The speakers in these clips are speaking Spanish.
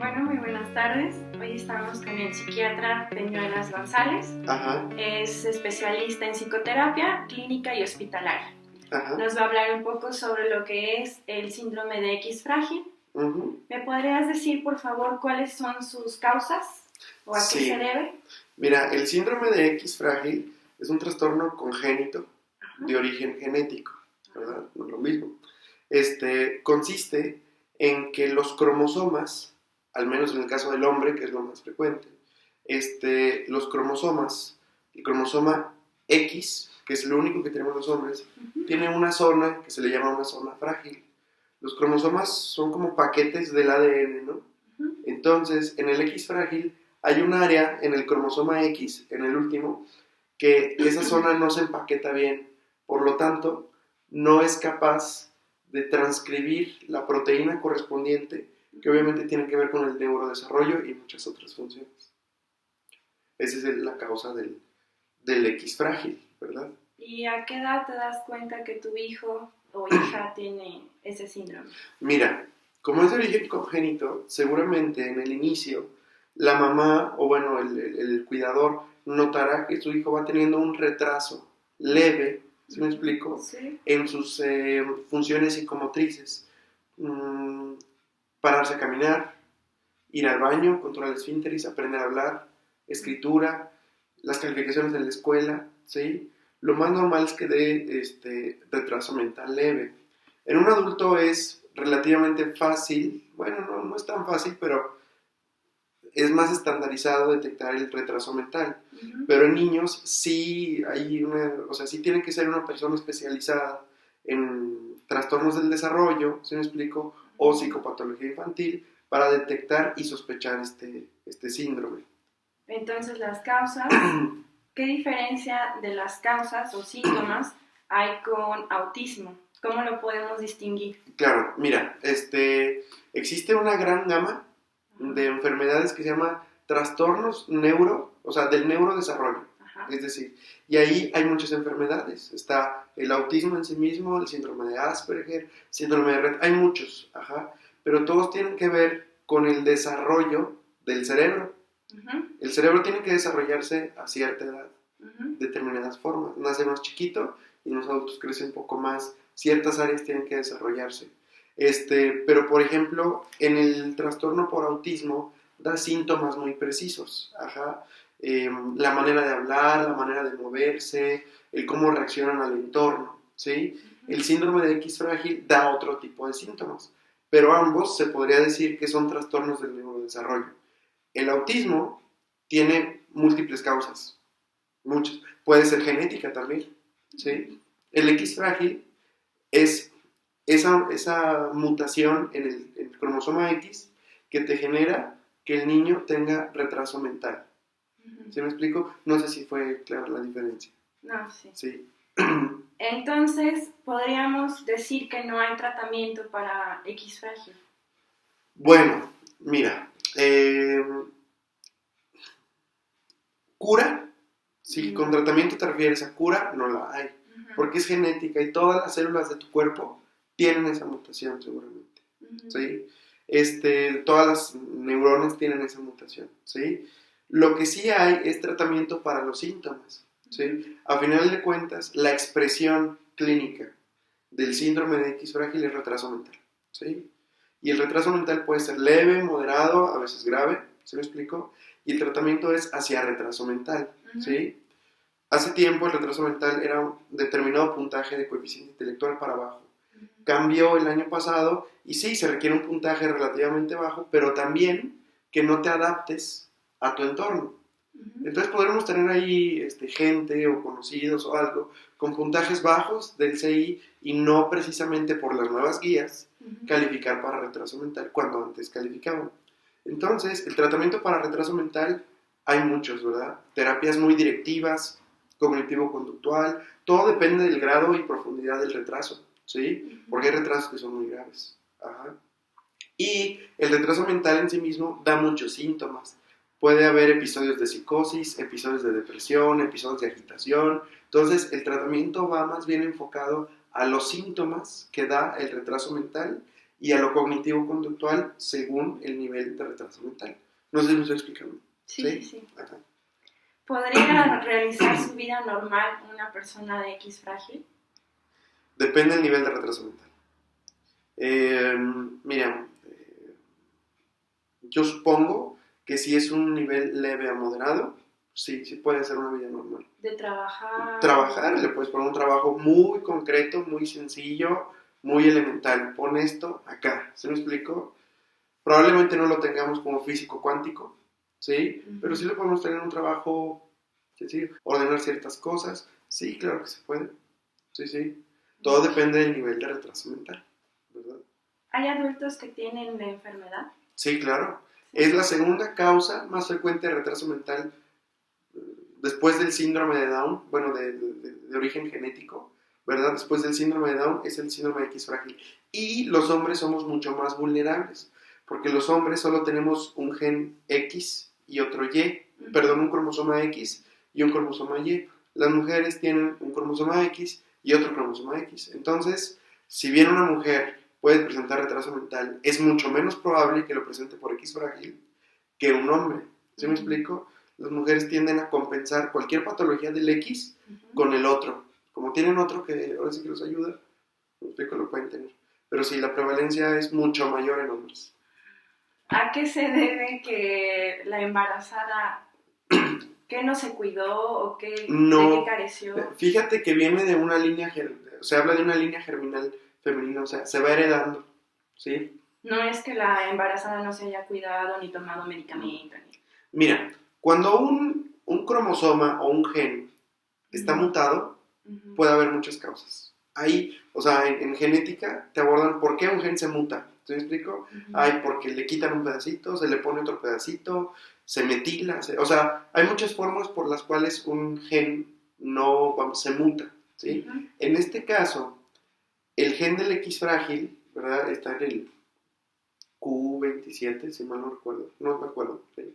Bueno, muy buenas tardes. Hoy estamos con el psiquiatra Peñuelas González. Ajá. Es especialista en psicoterapia clínica y hospitalaria. Ajá. Nos va a hablar un poco sobre lo que es el síndrome de X frágil. ¿Me podrías decir, por favor, cuáles son sus causas o a qué se debe? Mira, el síndrome de X frágil es un trastorno congénito de origen genético, ¿verdad? No es lo mismo. Consiste en que los cromosomas, al menos en el caso del hombre, que es lo más frecuente, los cromosomas, el cromosoma X, que es lo único que tenemos los hombres, tiene una zona que se le llama una zona frágil. Los cromosomas son como paquetes del ADN, ¿no? Entonces, en el X frágil hay un área en el cromosoma X, en el último, que esa zona no se empaqueta bien. Por lo tanto, no es capaz de transcribir la proteína correspondiente, que obviamente tiene que ver con el neurodesarrollo y muchas otras funciones. Esa es la causa del X frágil, ¿verdad? ¿Y a qué edad te das cuenta que tu hijo o hija tiene ese síndrome? Mira, como es de origen congénito, seguramente en el inicio la mamá, o bueno, el cuidador, notará que su hijo va teniendo un retraso leve, ¿sí me explico? Sí. En sus funciones psicomotrices. Pararse a caminar, ir al baño, controlar el esfínteris, aprender a hablar, escritura, las calificaciones en la escuela, ¿sí? Lo más normal es que dé retraso mental leve. En un adulto es relativamente fácil, bueno, no es tan fácil, pero es más estandarizado detectar el retraso mental. Pero en niños sí sí tiene que ser una persona especializada en trastornos del desarrollo, ¿sí me explico? O psicopatología infantil para detectar y sospechar este síndrome. Entonces, las causas, ¿qué diferencia de las causas o síntomas hay con autismo? ¿Cómo lo podemos distinguir? Claro, mira, existe una gran gama de enfermedades que se llama trastornos del neurodesarrollo. Es decir, y ahí hay muchas enfermedades. Está el autismo en sí mismo, el síndrome de Asperger, síndrome de Rett, hay muchos, pero todos tienen que ver con el desarrollo del cerebro. El cerebro tiene que desarrollarse a cierta edad, determinadas formas. Nace más chiquito y los adultos crecen un poco más. Ciertas áreas tienen que desarrollarse. Pero por ejemplo, en el trastorno por autismo da síntomas muy precisos. La manera de hablar, la manera de moverse, el cómo reaccionan al entorno, ¿sí? El síndrome de X frágil da otro tipo de síntomas, pero ambos se podría decir que son trastornos del neurodesarrollo. El autismo tiene múltiples causas, muchas. Puede ser genética también, ¿sí? El X frágil es esa mutación en el cromosoma X que te genera que el niño tenga retraso mental. ¿Sí me explico? No sé si fue clara la diferencia. No, sí. Sí. Entonces, ¿podríamos decir que no hay tratamiento para X frágil? Bueno, mira, cura, si con tratamiento te refieres a cura, no la hay, porque es genética y todas las células de tu cuerpo tienen esa mutación seguramente, ¿sí? Todas las neuronas tienen esa mutación, ¿sí? Lo que sí hay es tratamiento para los síntomas, ¿sí? A final de cuentas, la expresión clínica del síndrome de X frágil es retraso mental, ¿sí? Y el retraso mental puede ser leve, moderado, a veces grave, ¿se me explico? Y el tratamiento es hacia retraso mental, ¿sí? Hace tiempo el retraso mental era un determinado puntaje de coeficiente intelectual para abajo. Cambió el año pasado y sí, se requiere un puntaje relativamente bajo, pero también que no te adaptes a tu entorno. Entonces podremos tener ahí gente o conocidos o algo con puntajes bajos del CI y no precisamente por las nuevas guías calificar para retraso mental cuando antes calificaban. Entonces, el tratamiento para retraso mental hay muchos, ¿verdad? Terapias muy directivas, cognitivo-conductual, todo depende del grado y profundidad del retraso, ¿sí? Porque hay retrasos que son muy graves. Y el retraso mental en sí mismo da muchos síntomas. Puede haber episodios de psicosis, episodios de depresión, episodios de agitación. Entonces, el tratamiento va más bien enfocado a los síntomas que da el retraso mental y a lo cognitivo-conductual según el nivel de retraso mental. No sé si me estoy explicando. Sí. Ajá. ¿Podría realizar su vida normal una persona de X frágil? Depende del nivel de retraso mental. Mira, yo supongo que si es un nivel leve a moderado, sí puede hacer una vida normal. De trabajar. Trabajar, le puedes poner un trabajo muy concreto, muy sencillo, muy elemental. Pon esto acá, ¿se me explico? Probablemente no lo tengamos como físico cuántico, ¿sí? Uh-huh. Pero sí lo podemos tener en un trabajo sencillo. Ordenar ciertas cosas, sí, claro que se puede. Sí. Todo depende del nivel de retraso mental, ¿verdad? ¿Hay adultos que tienen la enfermedad? Sí, claro. Es la segunda causa más frecuente de retraso mental después del síndrome de Down, bueno, de origen genético, ¿verdad? Después del síndrome de Down es el síndrome de X frágil. Y los hombres somos mucho más vulnerables, porque los hombres solo tenemos un gen X y otro Y, perdón, un cromosoma X y un cromosoma Y. Las mujeres tienen un cromosoma X y otro cromosoma X. Entonces, si bien una mujer puede presentar retraso mental, es mucho menos probable que lo presente por X frágil que un hombre. ¿Sí me explico? Las mujeres tienden a compensar cualquier patología del X con el otro. Como tienen otro que ahora sí que los ayuda, me explico, lo pueden tener. Pero sí, la prevalencia es mucho mayor en hombres. ¿A qué se debe que la embarazada que no se cuidó o de qué careció? Fíjate que viene de una línea, se habla de una línea germinal femenina, o sea, se va heredando, ¿sí? No es que la embarazada no se haya cuidado ni tomado medicamento. Mira, cuando un cromosoma o un gen está mutado, puede haber muchas causas. Ahí, o sea, en genética te abordan por qué un gen se muta. ¿Te explico? Ay, porque le quitan un pedacito, se le pone otro pedacito, se metila, o sea, hay muchas formas por las cuales un gen se muta, ¿sí? En este caso, el gen del X frágil, ¿verdad? Está en el Q27, si mal no recuerdo, no me acuerdo, ¿sí?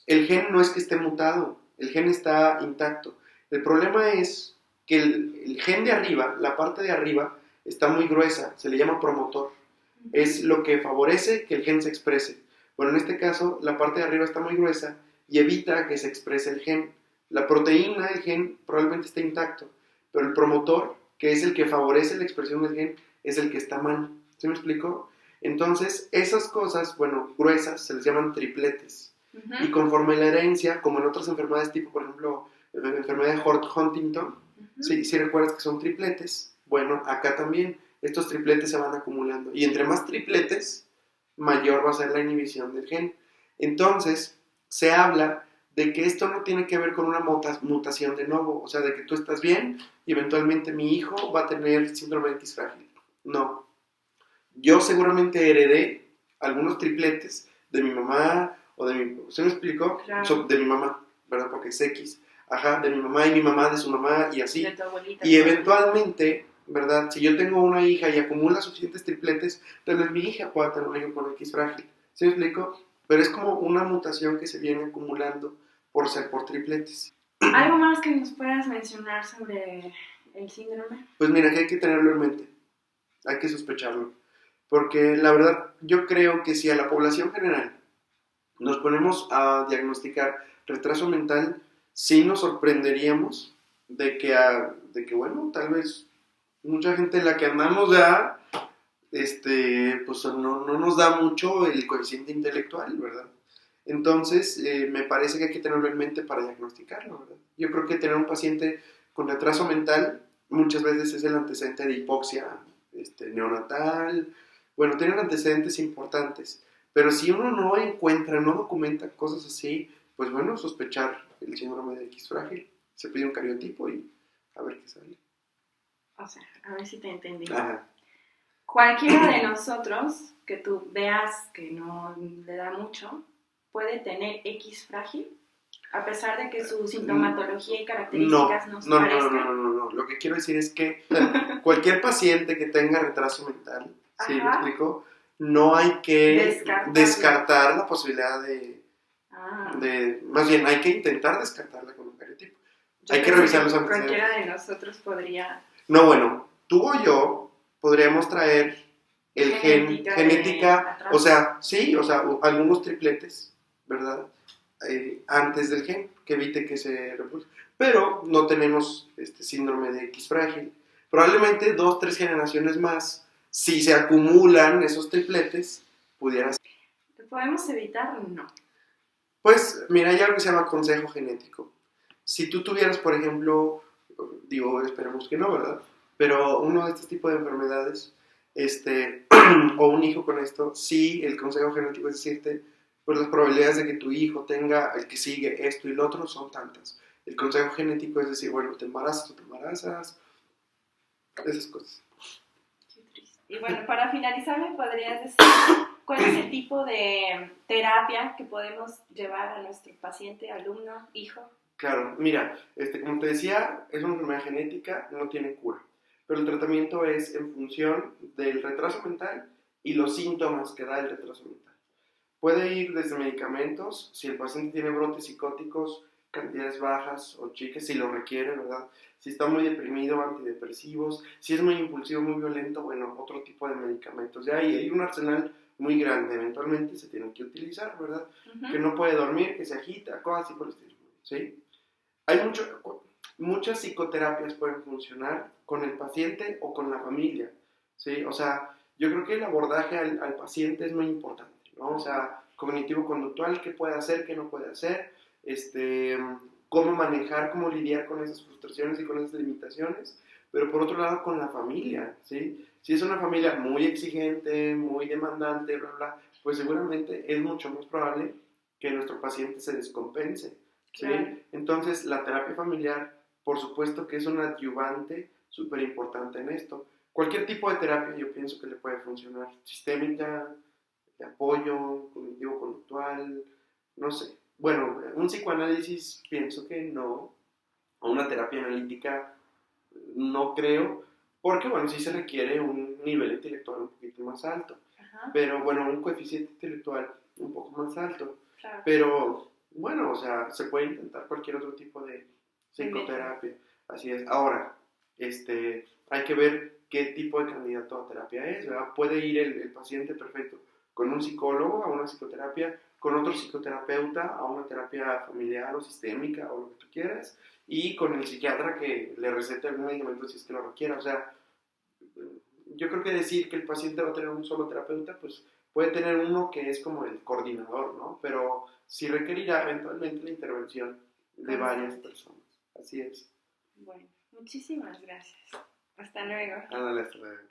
El gen no es que esté mutado, el gen está intacto. El problema es que el gen de arriba, la parte de arriba, está muy gruesa, se le llama promotor. Es lo que favorece que el gen se exprese. Bueno, en este caso, la parte de arriba está muy gruesa y evita que se exprese el gen. La proteína, el gen, probablemente esté intacto, pero el promotor, que es el que favorece la expresión del gen, es el que está mal. ¿Sí me explico? Entonces, esas cosas, bueno, gruesas, se les llaman tripletes. Y conforme la herencia, como en otras enfermedades tipo, por ejemplo, la enfermedad de Huntington, si recuerdas que son tripletes, bueno, acá también estos tripletes se van acumulando. Y entre más tripletes, mayor va a ser la inhibición del gen. Entonces, se habla de que esto no tiene que ver con una mutación de novo, o sea, de que tú estás bien y eventualmente mi hijo va a tener síndrome de X frágil. No. Yo seguramente heredé algunos tripletes de mi mamá o de mi... ¿Se me explicó? Claro. De mi mamá, ¿verdad? Porque es X. Ajá, de mi mamá y mi mamá de su mamá y así. De tu abuelita. Y eventualmente, ¿verdad? Si yo tengo una hija y acumula suficientes tripletes, tal vez mi hija pueda tener un hijo con X frágil. ¿Se me explico? Pero es como una mutación que se viene acumulando por tripletes. ¿Algo más que nos puedas mencionar sobre el síndrome? Pues mira, que hay que tenerlo en mente. Hay que sospecharlo. Porque la verdad, yo creo que si a la población general nos ponemos a diagnosticar retraso mental, sí nos sorprenderíamos de que bueno, tal vez mucha gente en la que andamos ya, pues no nos da mucho el coeficiente intelectual, ¿verdad? Entonces, me parece que hay que tenerlo en mente para diagnosticarlo, ¿verdad? Yo creo que tener un paciente con retraso mental muchas veces es el antecedente de hipoxia neonatal. Bueno, tienen antecedentes importantes. Pero si uno no encuentra, no documenta cosas así, pues bueno, sospechar el síndrome de X frágil. Se pide un cariotipo y a ver qué sale. O sea, a ver si te entendí. Ajá. Cualquiera de nosotros que tú veas que no le da mucho, puede tener X frágil, a pesar de que su sintomatología y características no se parezcan. No. Lo que quiero decir es que cualquier paciente que tenga retraso mental, ¿sí me explico? No hay que descartar la posibilidad de... Más bien, hay que intentar descartarla con un cariotipo. Hay que revisar los antecedentes. Cualquiera de nosotros podría... No, bueno, tú o yo podríamos traer el genética, o sea, sí, o sea, algunos tripletes, ¿verdad? Antes del gen, que evite que se repulse. Pero no tenemos este síndrome de X frágil. Probablemente 2, 3 generaciones más, si se acumulan esos tripletes, pudiera ser. ¿Lo podemos evitar? No. Pues, mira, hay algo que se llama consejo genético. Si tú tuvieras, por ejemplo, digo, esperemos que no, ¿verdad? Pero uno de estos tipos de enfermedades, o un hijo con esto, sí, el consejo genético es decirte, pues las probabilidades de que tu hijo tenga el que sigue esto y lo otro son tantas. El consejo genético es decir, bueno, te embarazas o te embarazas, esas cosas. Qué triste. Y bueno, para finalizar, ¿me podrías decir cuál es el tipo de terapia que podemos llevar a nuestro paciente, alumno, hijo? Claro, mira, como te decía, es una enfermedad genética, no tiene cura, pero el tratamiento es en función del retraso mental y los síntomas que da el retraso mental. Puede ir desde medicamentos, si el paciente tiene brotes psicóticos, cantidades bajas o chicas, si lo requiere, ¿verdad? Si está muy deprimido, antidepresivos, si es muy impulsivo, muy violento, bueno, otro tipo de medicamentos. Ya hay un arsenal muy grande, eventualmente se tiene que utilizar, ¿verdad? Que no puede dormir, que se agita, cosas así por el estilo, ¿sí? Hay muchas psicoterapias pueden funcionar con el paciente o con la familia, ¿sí? O sea, yo creo que el abordaje al paciente es muy importante, ¿no? O sea, cognitivo-conductual, qué puede hacer, qué no puede hacer, cómo manejar, cómo lidiar con esas frustraciones y con esas limitaciones, pero por otro lado con la familia, ¿sí? Si es una familia muy exigente, muy demandante, bla, bla, pues seguramente es mucho más probable que nuestro paciente se descompense, ¿sí? Claro. Entonces, la terapia familiar, por supuesto que es un adyuvante súper importante en esto. Cualquier tipo de terapia yo pienso que le puede funcionar, sistémica, de apoyo, cognitivo-conductual, no sé. Bueno, un psicoanálisis pienso que no, o una terapia analítica no creo, porque bueno, sí se requiere un nivel intelectual un poquito más alto, pero bueno, un coeficiente intelectual un poco más alto, claro. Pero bueno, o sea, se puede intentar cualquier otro tipo de psicoterapia, así es. Ahora, hay que ver qué tipo de candidato a terapia es, ¿verdad? Puede ir el paciente perfecto con un psicólogo a una psicoterapia, con otro psicoterapeuta a una terapia familiar o sistémica o lo que tú quieras, y con el psiquiatra que le recete algún medicamento si es que lo requiera. O sea, yo creo que decir que el paciente va a tener un solo terapeuta, pues puede tener uno que es como el coordinador, ¿no? Pero sí requerirá eventualmente la intervención de varias personas. Así es. Bueno, muchísimas gracias. Hasta luego. Ándale, hasta luego.